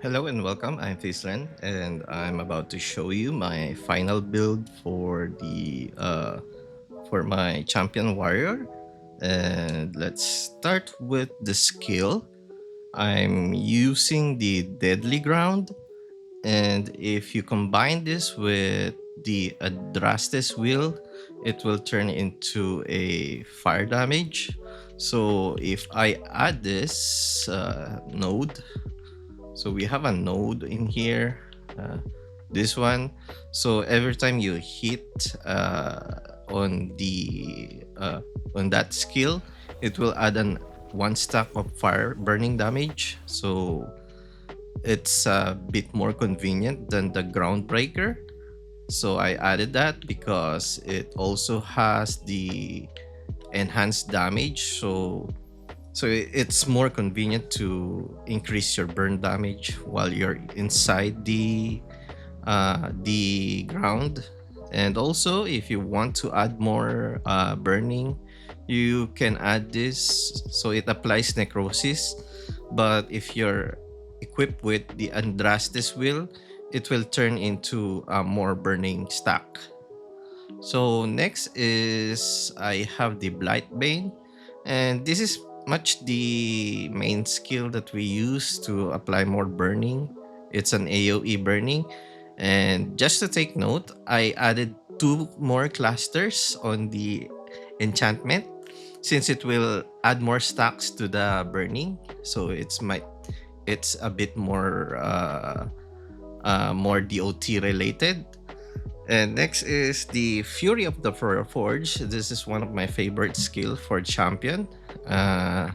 Hello and welcome. I'm Fislen, and I'm about to show you my final build for my champion warrior. And let's start with the skill. I'm using the deadly ground, and if you combine this with the Adrastes wheel, it will turn into a fire damage. So if I add this node, so we have a node in here, uh, this one. So every time you hit on the on that skill, it will add an one stack of fire burning damage. So it's a bit more convenient than the groundbreaker. So I added that because it also has the enhanced damage. So it's more convenient to increase your burn damage while you're inside the ground. And also, if you want to add more burning, you can add this. So it applies necrosis, but if you're equipped with the Andrastes wheel, it will turn into a more burning stack. So next is I have the Blight Bane, and this is much the main skill that we use to apply more burning. It's an AoE burning, and just to take note, I added two more clusters on the enchantment since it will add more stacks to the burning. So it's a bit more DOT related. And next is the Fury of the Forge. This is one of my favorite skill for champion. Uh,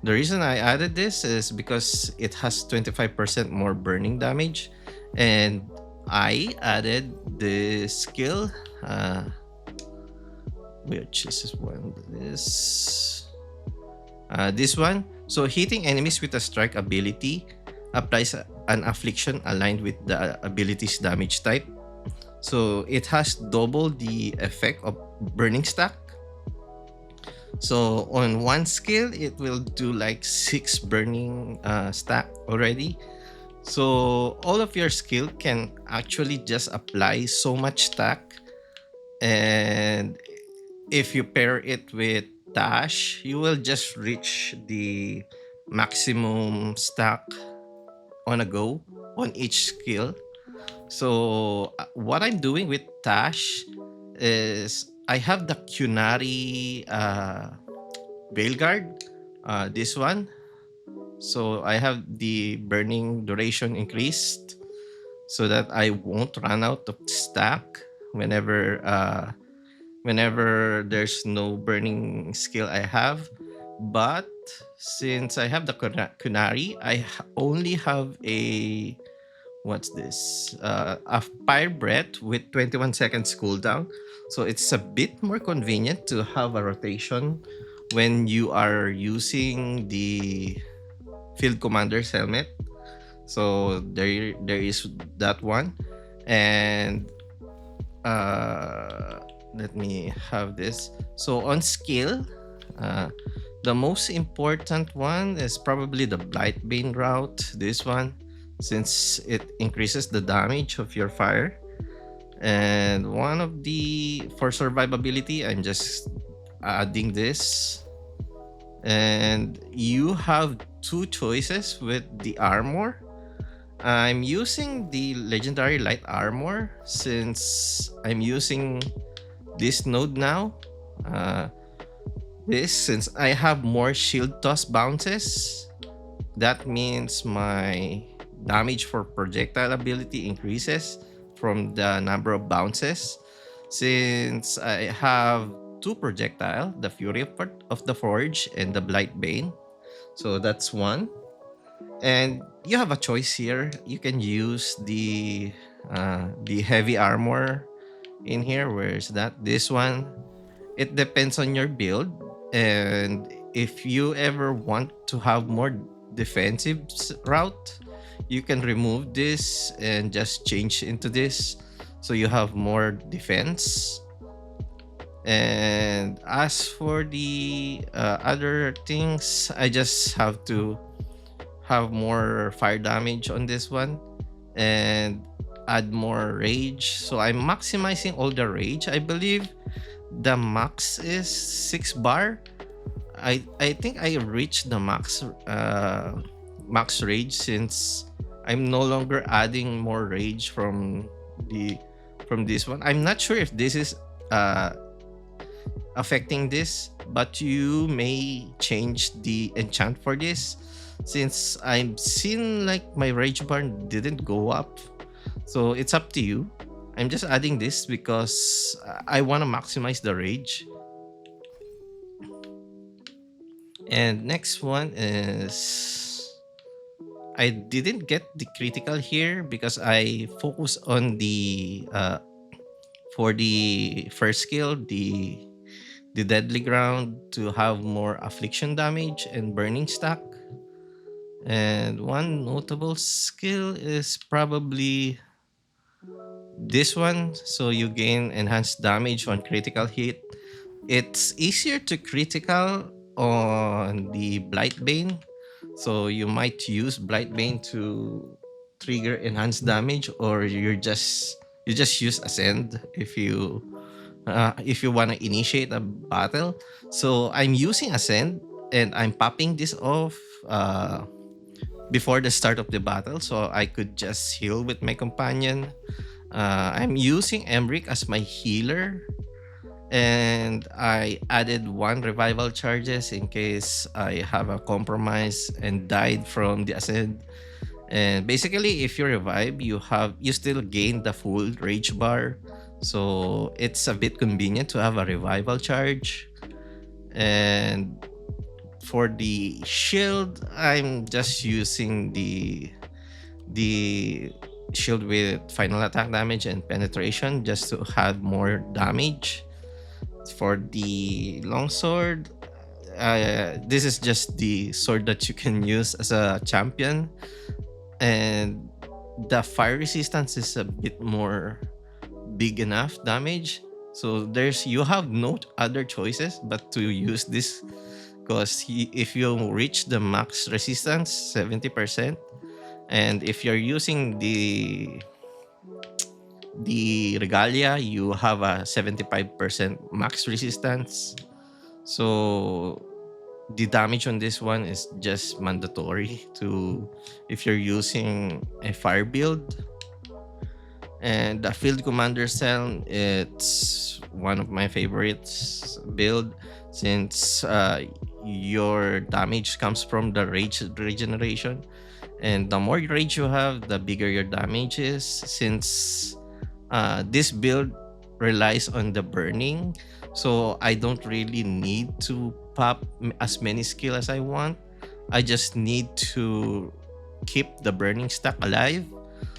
the reason I added this is because it has 25% more burning damage, and I added the skill, which is this one. So hitting enemies with a strike ability applies an affliction aligned with the ability's damage type. So it has double the effect of burning stack. So on one skill, it will do like 6 burning stack already. So all of your skill can actually just apply so much stack. And if you pair it with dash, you will just reach the maximum stack on a go on each skill. So what I'm doing with Tash is I have the Cunari Veilguard, this one. So I have the burning duration increased so that I won't run out of stack whenever there's no burning skill I have. But since I have the Kunari, only have a what's this? A fire breath with 21 seconds cooldown. So it's a bit more convenient to have a rotation when you are using the field commander's helmet. So there is that one. And let me have this. So on skill, uh, the most important one is probably the Blight Bane route. This one, since it increases the damage of your fire. And one of the for survivability, I'm just adding this. And you have two choices with the armor. I'm using the legendary light armor since I'm using this node now. Uh, this since I have more shield toss bounces, that means my damage for projectile ability increases from the number of bounces. Since I have two projectile, the Fury of the Forge and the Blight Bane. So that's one. And you have a choice here. You can use the heavy armor in here. Where is that? This one. It depends on your build. And if you ever want to have more defensive route, you can remove this and just change into this. So you have more defense. And as for the other things, I just have to have more fire damage on this one and add more rage. So I'm maximizing all the rage. I believe the max is 6 bar. I think I reached the max rage since I'm no longer adding more rage the from this one. I'm not sure if this is uh affecting this, but you may change the enchant for this since I'm seeing like my rage bar didn't go up. So it's up to you. I'm just adding this because I want to maximize the rage. And next one is I didn't get the critical here because I focus on the for the first skill, the deadly ground to have more affliction damage and burning stack. And one notable skill is probably this one. So you gain enhanced damage on critical hit. It's easier to critical on the Blight Bane. So you might use Blight Bane to trigger enhanced damage, or you just use Ascend if you want to initiate a battle. So I'm using Ascend and I'm popping this off before the start of the battle so I could just heal with my companion. I'm using Emric as my healer, and I added one revival charges in case I have a compromise and died from the Ascend. And basically, if you revive, you still gain the full rage bar. So it's a bit convenient to have a revival charge. And for the shield, I'm just using the shield with final attack damage and penetration just to add more damage. For the longsword, this is just the sword that you can use as a champion, and the fire resistance is a bit more big enough damage. So you have no other choices but to use this because if you reach the max resistance 70%, and if you're using the regalia, you have a 75% max resistance. So the damage on this one is just mandatory to if you're using a fire build. And the field commander cell, it's one of my favorites build since your damage comes from the rage regeneration, and the more rage you have, the bigger your damage is. Since this build relies on the burning, so I don't really need to pop as many skill as I want. I just need to keep the burning stack alive.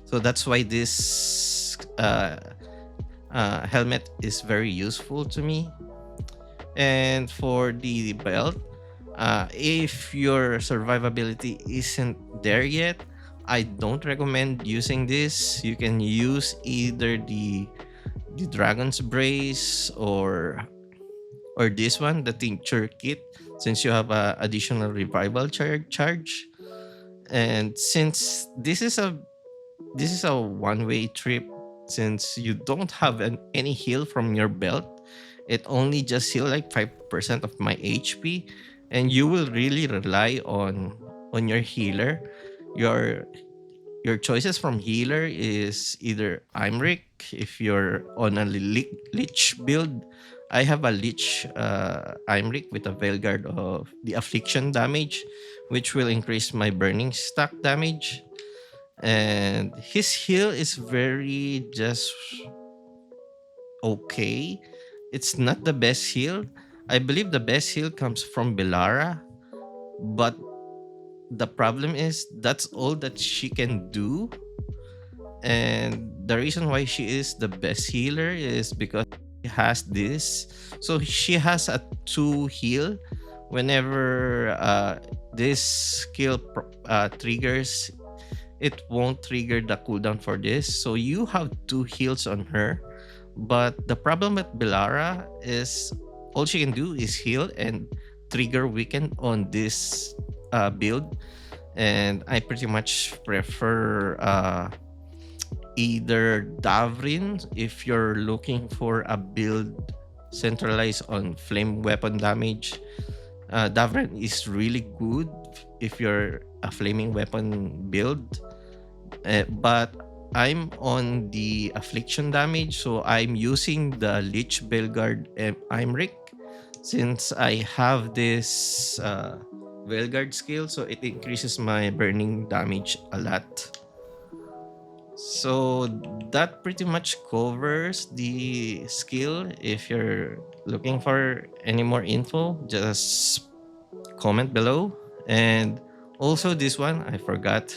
So that's why this helmet is very useful to me. And for the belt, if your survivability isn't there yet, I don't recommend using this. You can use either the Dragon's Brace or this one, the Tincture Kit, since you have a additional revival charge. And since this is a one-way trip, since you don't have any heal from your belt, it only just heal like 5% of my HP, and you will really rely on your healer. Your your choices from healer is either Imric if you're on a Lich build. I have a Lich Imric with a Veilguard of the affliction damage, which will increase my burning stack damage. And his heal is very just okay. It's not the best heal. I believe the best heal comes from Belara, but the problem is that's all that she can do. And the reason why she is the best healer is because she has this. So she has a 2 heal whenever this skill triggers. It won't trigger the cooldown for this. So you have 2 heals on her. But the problem with Belara is all she can do is heal and trigger weaken on this build. and I pretty much prefer either Davrin if you're looking for a build centralized on flame weapon damage. Davrin is really good if you're a flaming weapon build, but I'm on the affliction damage, so I'm using the Lich Veilguard Imric since I have this Veilguard skill, so it increases my burning damage a lot. So that pretty much covers the skill. If you're looking for any more info, just comment below. And also this one, I forgot.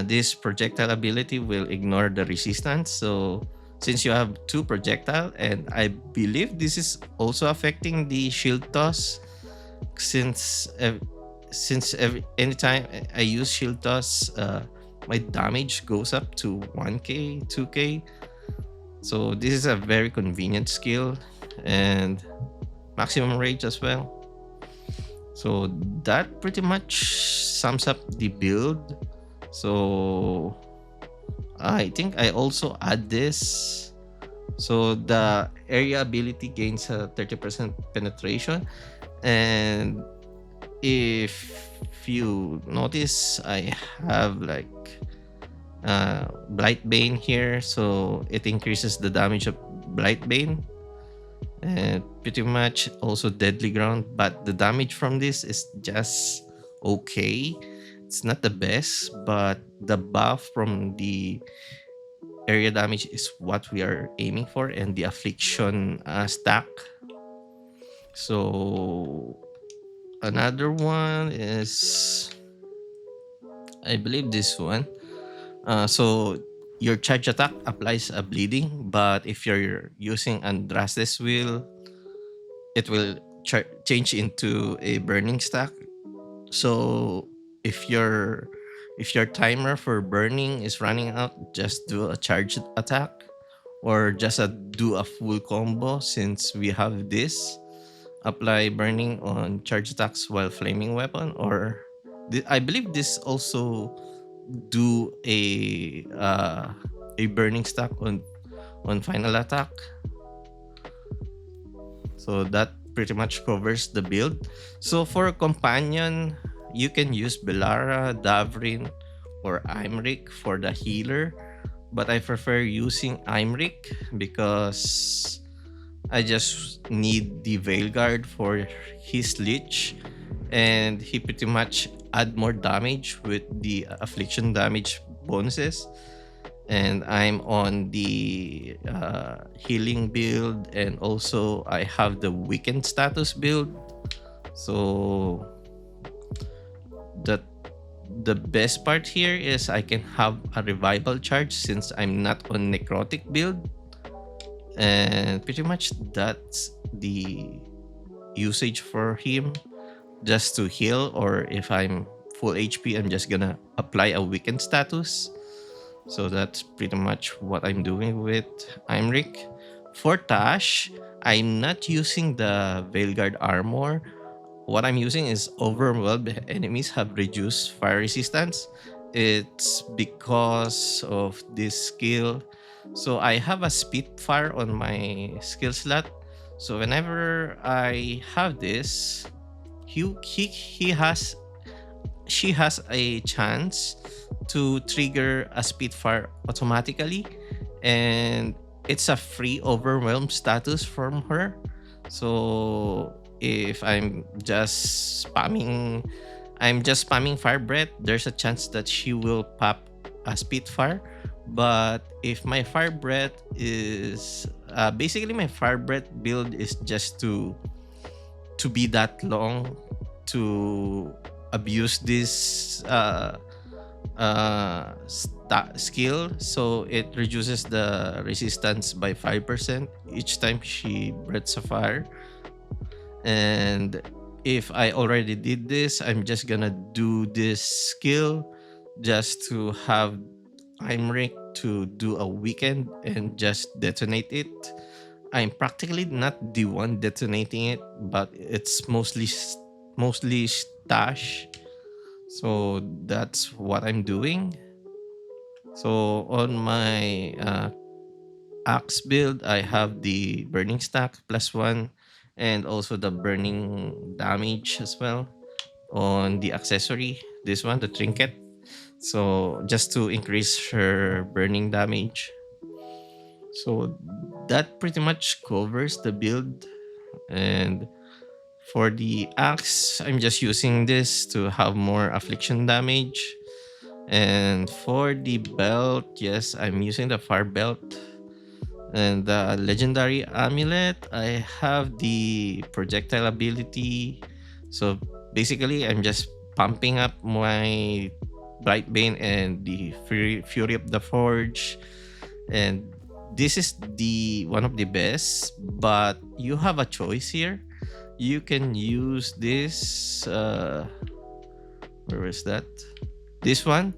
This projectile ability will ignore the resistance. So since you have two projectile, and I believe this is also affecting the shield toss, since anytime I use shield toss, my damage goes up to 1k, 2k. So this is a very convenient skill, and maximum rage as well. So that pretty much sums up the build. So I think I also add this. So the area ability gains a 30% penetration. And if you notice, I have like Blight Bane here. So it increases the damage of Blight Bane. And pretty much also Deadly Ground. But the damage from this is just okay. It's not the best, but the buff from the area damage is what we are aiming for, and the affliction stack. So another one is, I believe this one. So your charge attack applies a bleeding, but if you're using Andraste's Will, it will change into a burning stack. So if your timer for burning is running out, just do a charge attack, or just do a full combo. Since we have this, apply burning on charge attacks while flaming weapon, or I believe this also do a burning stack on final attack. So that pretty much covers the build. So for companion, you can use Belara, Davrin, or Imric for the healer. But I prefer using Imric because I just need the Veilguard for his Lich. And he pretty much add more damage with the affliction damage bonuses. And I'm on the healing build, and also I have the weakened status build. So the the best part here is I can have a revival charge since I'm not on necrotic build, and pretty much that's the usage for him, just to heal, or if I'm full HP, I'm just gonna apply a weakened status. So that's pretty much what I'm doing with Imric. For Tash, I'm not using the Veilguard armor. What I'm using is overwhelmed enemies have reduced fire resistance. It's because of this skill. So I have a Spitfire on my skill slot. So whenever I have this, he has she has a chance to trigger a Spitfire automatically, and it's a free overwhelm status from her. So if I'm just spamming Fire Breath, there's a chance that she will pop a Spitfire. But if my Fire Breath is basically, my Fire Breath build is just to be that long to abuse this skill, so it reduces the resistance by 5% each time she breathes a fire. And if I already did this, I'm just gonna do this skill just to have Imric to do a weekend and just detonate it. I'm practically not the one detonating it, but it's mostly Stash. So that's what I'm doing. So on my axe build, I have the burning stack plus one, and also the burning damage as well. On the accessory, this one, the trinket. So just to increase her burning damage. So that pretty much covers the build. And for the axe, I'm just using this to have more affliction damage. And for the belt, yes, I'm using the fire belt. And the legendary amulet, I have the projectile ability. So basically, I'm just pumping up my Bright Bane and the Fury of the Forge. And this is the one of the best, but you have a choice here. You can use this. Where is that? This one,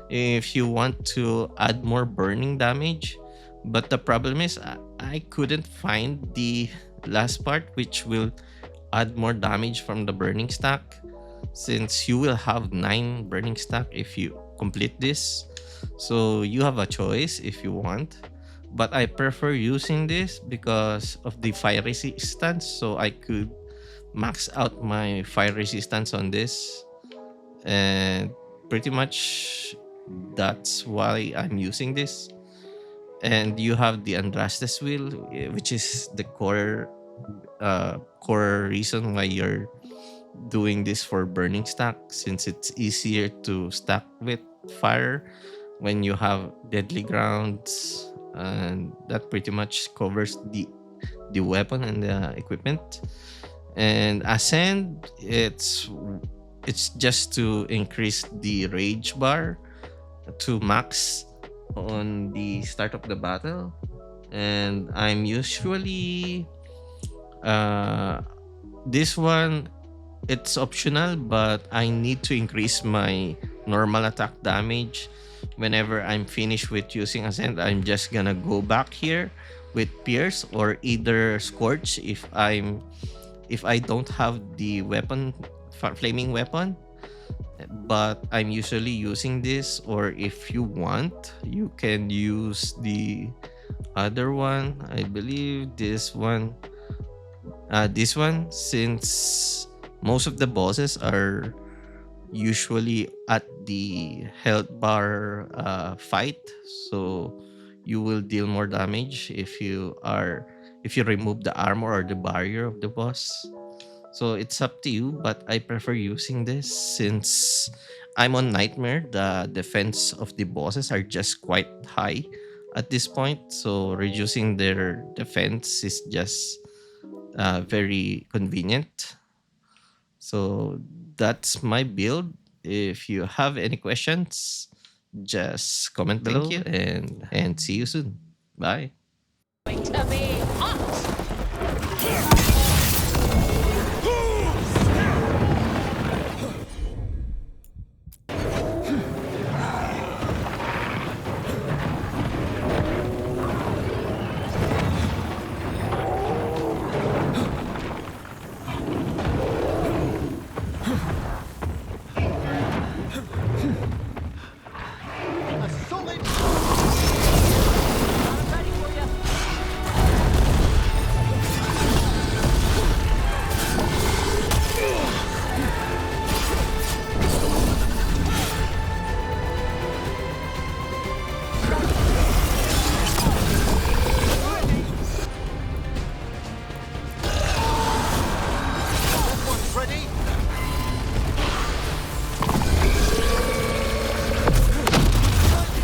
if you want to add more burning damage. But the problem is, I couldn't find the last part, which will add more damage from the burning stack, since you will have 9 burning stack if you complete this. So you have a choice if you want. But I prefer using this because of the fire resistance, so I could max out my fire resistance on this. And pretty much that's why I'm using this. And you have the Andrastes wheel, which is the core reason why you're doing this for burning stack, since it's easier to stack with fire when you have deadly grounds. And that pretty much covers the weapon and the equipment. And ascend, it's just to increase the rage bar to max on the start of the battle. And I'm usually uh this one, it's optional, but I need to increase my normal attack damage. Whenever I'm finished with using ascend, I'm just gonna go back here with pierce or either scorch if I don't have the weapon, flaming weapon. But I'm usually using this, or if you want, you can use the other one. I believe this one, since most of the bosses are usually at the health bar fight, so you will deal more damage if you remove the armor or the barrier of the boss. So it's up to you, but I prefer using this since I'm on Nightmare. The defense of the bosses are just quite high at this point. So reducing their defense is just very convenient. So that's my build. If you have any questions, just comment below. Thank you, and see you soon. Bye. Going to be hot.